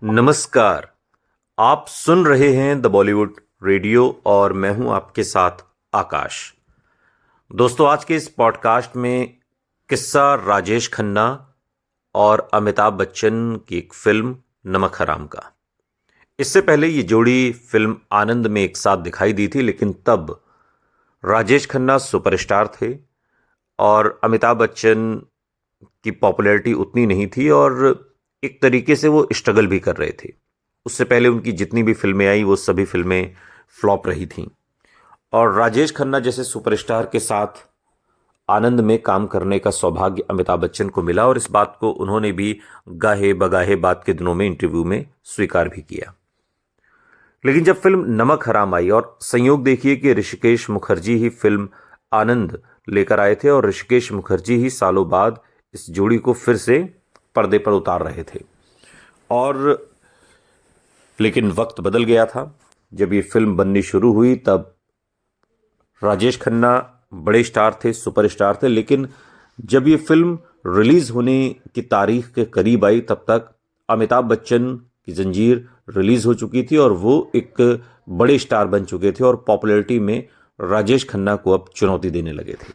नमस्कार। आप सुन रहे हैं द बॉलीवुड रेडियो और मैं हूं आपके साथ आकाश। दोस्तों, आज के इस पॉडकास्ट में किस्सा राजेश खन्ना और अमिताभ बच्चन की एक फिल्म नमक हराम का। इससे पहले ये जोड़ी फिल्म आनंद में एक साथ दिखाई दी थी, लेकिन तब राजेश खन्ना सुपरस्टार थे और अमिताभ बच्चन की पॉपुलैरिटी उतनी नहीं थी और एक तरीके से वो स्ट्रगल भी कर रहे थे। उससे पहले उनकी जितनी भी फिल्में आई वो सभी फिल्में फ्लॉप रही थीं और राजेश खन्ना जैसे सुपरस्टार के साथ आनंद में काम करने का सौभाग्य अमिताभ बच्चन को मिला और इस बात को उन्होंने भी गाहे बगाहे बात के दिनों में इंटरव्यू में स्वीकार भी किया। लेकिन जब फिल्म नमक हराम आई और संयोग देखिए कि ऋषिकेश मुखर्जी ही फिल्म आनंद लेकर आए थे और ऋषिकेश मुखर्जी ही सालों बाद इस जोड़ी को फिर से पर्दे पर उतार रहे थे। और लेकिन वक्त बदल गया था। जब ये फिल्म बननी शुरू हुई तब राजेश खन्ना बड़े स्टार थे, सुपरस्टार थे, लेकिन जब ये फिल्म रिलीज होने की तारीख के करीब आई तब तक अमिताभ बच्चन की जंजीर रिलीज हो चुकी थी और वो एक बड़े स्टार बन चुके थे और पॉपुलैरिटी में राजेश खन्ना को अब चुनौती देने लगे थे।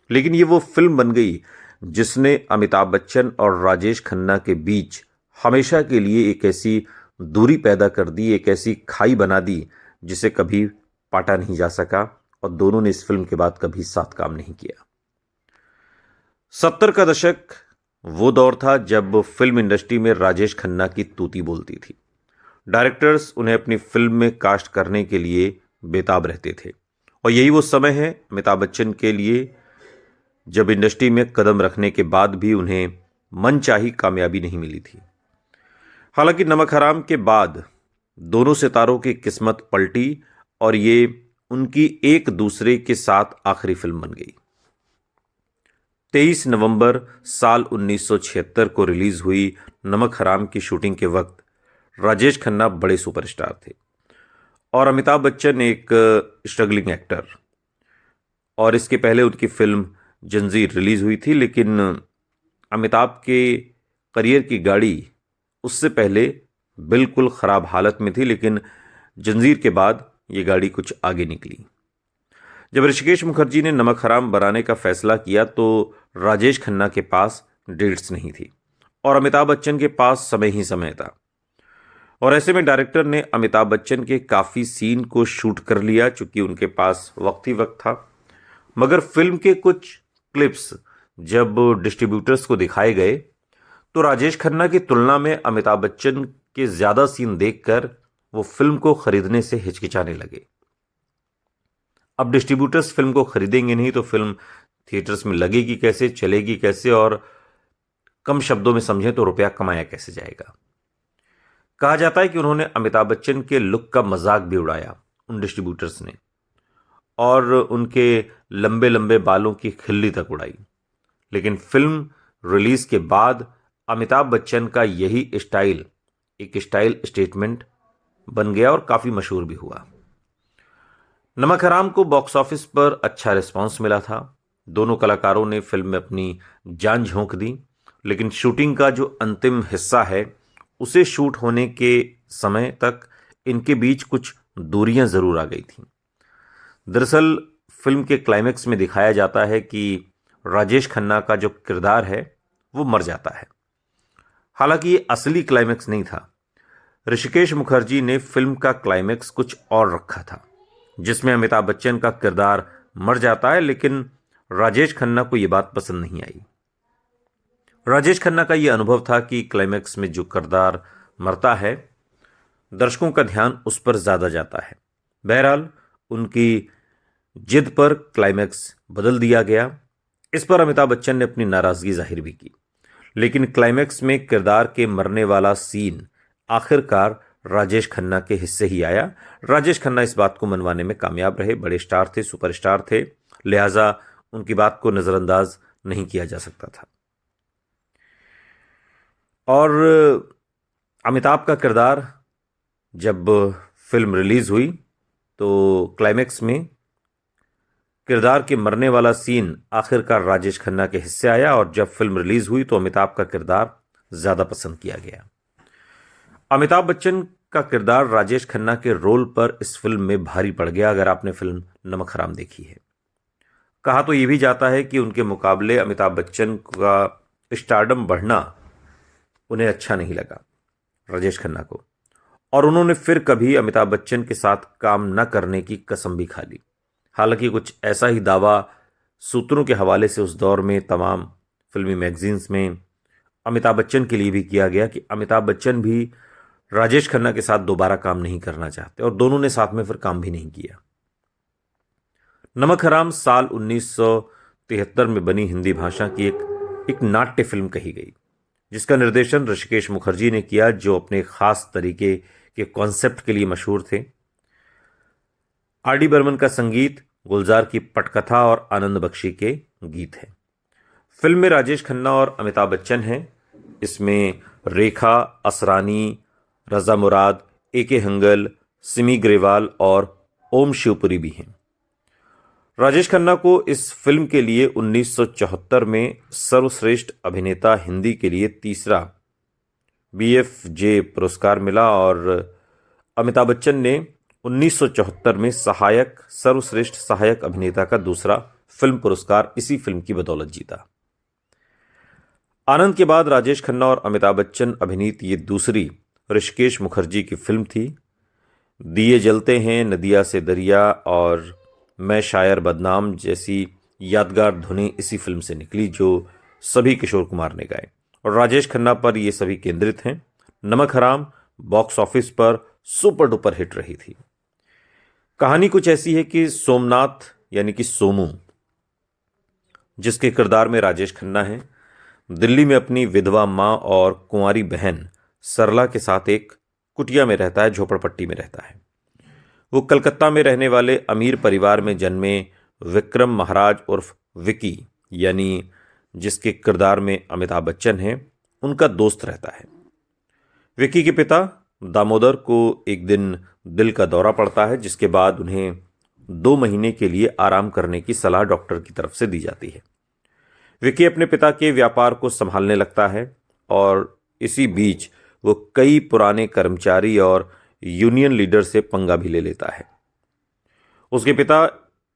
लेकिन ये वो फिल्म बन गई जिसने अमिताभ बच्चन और राजेश खन्ना के बीच हमेशा के लिए एक ऐसी दूरी पैदा कर दी, एक ऐसी खाई बना दी जिसे कभी पाटा नहीं जा सका और दोनों ने इस फिल्म के बाद कभी साथ काम नहीं किया। 70 का दशक वो दौर था जब फिल्म इंडस्ट्री में राजेश खन्ना की तूती बोलती थी। डायरेक्टर्स उन्हें अपनी फिल्म में कास्ट करने के लिए बेताब रहते थे और यही वो समय है अमिताभ बच्चन के लिए जब इंडस्ट्री में कदम रखने के बाद भी उन्हें मनचाही कामयाबी नहीं मिली थी। हालांकि नमक हराम के बाद दोनों सितारों की किस्मत पलटी और ये उनकी एक दूसरे के साथ आखिरी फिल्म बन गई। 23 नवंबर साल 1976 को रिलीज हुई नमक हराम की शूटिंग के वक्त राजेश खन्ना बड़े सुपरस्टार थे और अमिताभ बच्चन एक स्ट्रगलिंग एक्टर। और इसके पहले उनकी फिल्म जंजीर रिलीज हुई थी, लेकिन अमिताभ के करियर की गाड़ी उससे पहले बिल्कुल ख़राब हालत में थी, लेकिन जंजीर के बाद ये गाड़ी कुछ आगे निकली। जब ऋषिकेश मुखर्जी ने नमक हराम बनाने का फैसला किया तो राजेश खन्ना के पास डेट्स नहीं थी और अमिताभ बच्चन के पास समय ही समय था। और ऐसे में डायरेक्टर ने अमिताभ बच्चन के काफ़ी सीन को शूट कर लिया चूंकि उनके पास वक्त ही वक्त था। मगर फिल्म के कुछ क्लिप्स जब डिस्ट्रीब्यूटर्स को दिखाए गए तो राजेश खन्ना की तुलना में अमिताभ बच्चन के ज़्यादा सीन देखकर वो फिल्म को खरीदने से हिचकिचाने लगे। अब डिस्ट्रीब्यूटर्स फिल्म को खरीदेंगे नहीं तो फिल्म थिएटर्स में लगेगी कैसे, चलेगी कैसे और कम शब्दों में समझें तो रुपया कमाया कैसे जाएगा। कहा जाता है कि उन्होंने अमिताभ बच्चन के लुक का मजाक भी उड़ाया उन डिस्ट्रीब्यूटर्स ने और उनके लंबे लंबे बालों की खिल्ली तक उड़ाई। लेकिन फिल्म रिलीज के बाद अमिताभ बच्चन का यही स्टाइल एक स्टाइल स्टेटमेंट बन गया और काफ़ी मशहूर भी हुआ। नमक हराम को बॉक्स ऑफिस पर अच्छा रिस्पांस मिला था। दोनों कलाकारों ने फिल्म में अपनी जान झोंक दी, लेकिन शूटिंग का जो अंतिम हिस्सा है उसे शूट होने के समय तक इनके बीच कुछ दूरियां ज़रूर आ गई थीं। दरअसल फिल्म के क्लाइमेक्स में दिखाया जाता है कि राजेश खन्ना का जो किरदार है वो मर जाता है। हालांकि ये असली क्लाइमेक्स नहीं था। ऋषिकेश मुखर्जी ने फिल्म का क्लाइमेक्स कुछ और रखा था जिसमें अमिताभ बच्चन का किरदार मर जाता है, लेकिन राजेश खन्ना को यह बात पसंद नहीं आई। राजेश खन्ना का यह अनुभव था कि क्लाइमेक्स में जो किरदार मरता है दर्शकों का ध्यान उस पर ज़्यादा जाता है। बहरहाल उनकी जिद पर क्लाइमेक्स बदल दिया गया। इस पर अमिताभ बच्चन ने अपनी नाराज़गी जाहिर भी की, लेकिन क्लाइमेक्स में किरदार के मरने वाला सीन आखिरकार राजेश खन्ना के हिस्से ही आया। राजेश खन्ना इस बात को मनवाने में कामयाब रहे। बड़े स्टार थे, सुपरस्टार थे, लिहाजा उनकी बात को नज़रअंदाज नहीं किया जा सकता था। और अमिताभ का किरदार जब फिल्म रिलीज़ हुई तो क्लाइमेक्स में किरदार के मरने वाला सीन आखिरकार राजेश खन्ना के हिस्से आया और जब फिल्म रिलीज़ हुई तो अमिताभ का किरदार ज़्यादा पसंद किया गया। अमिताभ बच्चन का किरदार राजेश खन्ना के रोल पर इस फिल्म में भारी पड़ गया। अगर आपने फिल्म नमक हराम देखी है, कहा तो यह भी जाता है कि उनके मुकाबले अमिताभ बच्चन का स्टारडम बढ़ना उन्हें अच्छा नहीं लगा, राजेश खन्ना को, और उन्होंने फिर कभी अमिताभ बच्चन के साथ काम न करने की कसम भी खा ली। हालांकि कुछ ऐसा ही दावा सूत्रों के हवाले से उस दौर में तमाम फिल्मी मैगजीन्स में अमिताभ बच्चन के लिए भी किया गया कि अमिताभ बच्चन भी राजेश खन्ना के साथ दोबारा काम नहीं करना चाहते, और दोनों ने साथ में फिर काम भी नहीं किया। नमक हराम साल 1973 में बनी हिंदी भाषा की एक नाट्य फिल्म कही गई, जिसका निर्देशन ऋषिकेश मुखर्जी ने किया, जो अपने खास तरीके के कॉन्सेप्ट के लिए मशहूर थे। आर डी बर्मन का संगीत, गुलजार की पटकथा और आनंद बख्शी के गीत हैं। फिल्म में राजेश खन्ना और अमिताभ बच्चन हैं। इसमें रेखा, असरानी, रजा मुराद, ए.के. हंगल, सिमी ग्रेवाल और ओम शिवपुरी भी हैं। राजेश खन्ना को इस फिल्म के लिए 1974 में सर्वश्रेष्ठ अभिनेता हिंदी के लिए तीसरा BFJ पुरस्कार मिला, और अमिताभ बच्चन ने 1974 में सर्वश्रेष्ठ सहायक अभिनेता का दूसरा फिल्म पुरस्कार इसी फिल्म की बदौलत जीता। आनंद के बाद राजेश खन्ना और अमिताभ बच्चन अभिनीत ये दूसरी ऋषिकेश मुखर्जी की फिल्म थी। दिए जलते हैं, नदिया से दरिया और मैं शायर बदनाम जैसी यादगार धुनें इसी फिल्म से निकली, जो सभी किशोर कुमार ने गाए, और राजेश खन्ना पर ये सभी केंद्रित हैं। नमक हराम बॉक्स ऑफिस पर सुपर डुपर हिट रही थी। कहानी कुछ ऐसी है कि सोमनाथ यानी कि सोमू, जिसके किरदार में राजेश खन्ना है, दिल्ली में अपनी विधवा मां और कुंवारी बहन सरला के साथ एक कुटिया में रहता है, झोपड़पट्टी में रहता है। वो कलकत्ता में रहने वाले अमीर परिवार में जन्मे विक्रम महाराज उर्फ विकी, यानी जिसके किरदार में अमिताभ बच्चन हैं, उनका दोस्त रहता है। विकी के पिता दामोदर को एक दिन दिल का दौरा पड़ता है, जिसके बाद उन्हें 2 महीने के लिए आराम करने की सलाह डॉक्टर की तरफ से दी जाती है। विकी अपने पिता के व्यापार को संभालने लगता है, और इसी बीच वो कई पुराने कर्मचारी और यूनियन लीडर से पंगा भी ले लेता है। उसके पिता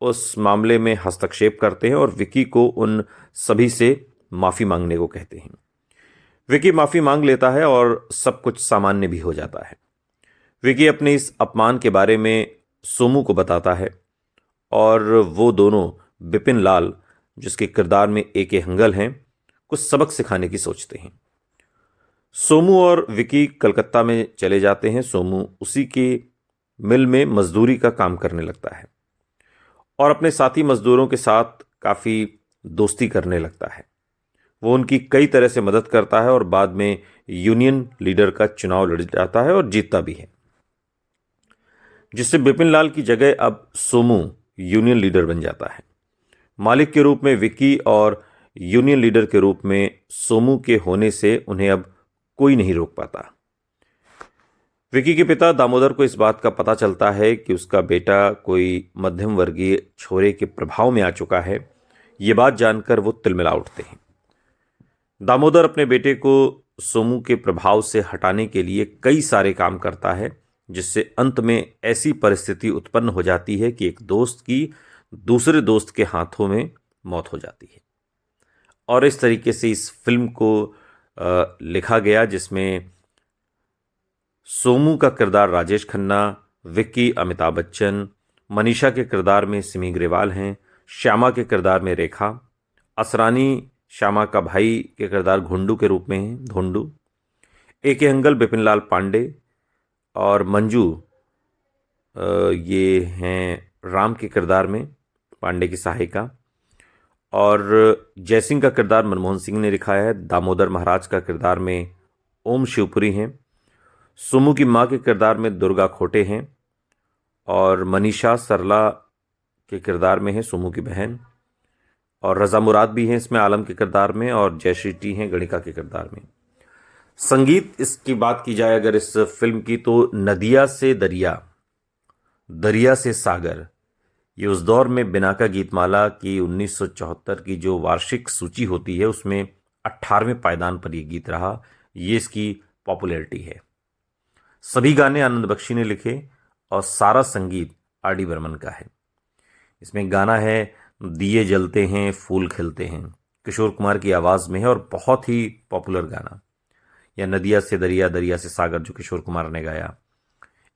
उस मामले में हस्तक्षेप करते हैं और विकी को उन सभी से माफी मांगने को कहते हैं। विकी माफी मांग लेता है और सब कुछ सामान्य भी हो जाता है। विकी अपने इस अपमान के बारे में सोमू को बताता है, और वो दोनों बिपिन लाल, जिसके किरदार में ए.के. हंगल हैं, कुछ सबक सिखाने की सोचते हैं। सोमू और विकी कलकत्ता में चले जाते हैं। सोमू उसी के मिल में मजदूरी का काम करने लगता है और अपने साथी मजदूरों के साथ काफ़ी दोस्ती करने लगता है। वो उनकी कई तरह से मदद करता है और बाद में यूनियन लीडर का चुनाव लड़ जाता है और जीतता भी है, जिससे बिपिन लाल की जगह अब सोमू यूनियन लीडर बन जाता है। मालिक के रूप में विकी और यूनियन लीडर के रूप में सोमू के होने से उन्हें अब कोई नहीं रोक पाता। विकी के पिता दामोदर को इस बात का पता चलता है कि उसका बेटा कोई मध्यम वर्गीय छोरे के प्रभाव में आ चुका है। ये बात जानकर वो तिलमिला उठते हैं। दामोदर अपने बेटे को सोमू के प्रभाव से हटाने के लिए कई सारे काम करता है, जिससे अंत में ऐसी परिस्थिति उत्पन्न हो जाती है कि एक दोस्त की दूसरे दोस्त के हाथों में मौत हो जाती है। और इस तरीके से इस फिल्म को लिखा गया, जिसमें सोमू का किरदार राजेश खन्ना, विक्की अमिताभ बच्चन, मनीषा के किरदार में सिमी ग्रेवाल हैं, श्यामा के किरदार में रेखा, असरानी श्यामा का भाई के किरदार घोंडू के रूप में हैं, धोंडू, ए.के. हंगल बिपिन लाल पांडे, और मंजू ये हैं राम के किरदार में पांडे की सहायिका, और जयसिंह का किरदार मनमोहन सिंह ने लिखाया है। दामोदर महाराज का किरदार में ओम शिवपुरी हैं। सोमू की मां के किरदार में दुर्गा खोटे हैं, और मनीषा सरला के किरदार में है सोमू की बहन, और रजा मुराद भी हैं इसमें आलम के किरदार में, और जयश्री टी हैं गणिका के किरदार में। संगीत इसकी बात की जाए अगर इस फिल्म की, तो नदिया से दरिया, दरिया से सागर, ये उस दौर में बिनाका गीतमाला की 1974 की जो वार्षिक सूची होती है उसमें 18वें पायदान पर यह गीत रहा। ये इसकी पॉपुलैरिटी है। सभी गाने आनंद बख्शी ने लिखे और सारा संगीत आर डी बर्मन का है। इसमें गाना है दिए जलते हैं फूल खिलते हैं, किशोर कुमार की आवाज़ में है और बहुत ही पॉपुलर गाना। या नदिया से दरिया, दरिया से सागर, जो किशोर कुमार ने गाया।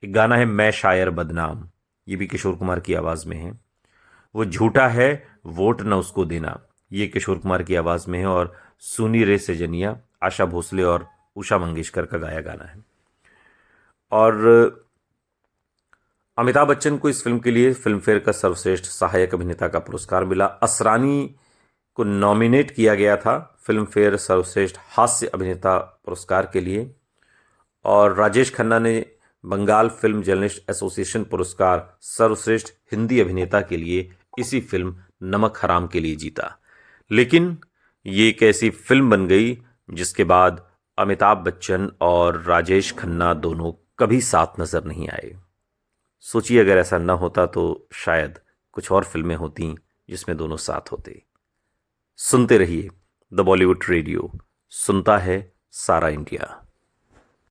एक गाना है मैं शायर बदनाम, ये भी किशोर कुमार की आवाज़ में है। वो झूठा है वोट न उसको देना, ये किशोर कुमार की आवाज़ में है और सुनी रे सजनिया आशा भोसले और उषा मंगेशकर का गाया गाना है। और अमिताभ बच्चन को इस फिल्म के लिए फिल्म फेयर का सर्वश्रेष्ठ सहायक अभिनेता का पुरस्कार मिला। असरानी को नॉमिनेट किया गया था फिल्म फेयर सर्वश्रेष्ठ हास्य अभिनेता पुरस्कार के लिए, और राजेश खन्ना ने बंगाल फिल्म जर्नलिस्ट एसोसिएशन पुरस्कार सर्वश्रेष्ठ हिंदी अभिनेता के लिए इसी फिल्म नमक हराम के लिए जीता। लेकिन ये एक ऐसी फिल्म बन गई जिसके बाद अमिताभ बच्चन और राजेश खन्ना दोनों कभी साथ नजर नहीं आए। सोचिए अगर ऐसा न होता तो शायद कुछ और फिल्में होती जिसमें दोनों साथ होते। सुनते रहिए द बॉलीवुड रेडियो, सुनता है सारा इंडिया।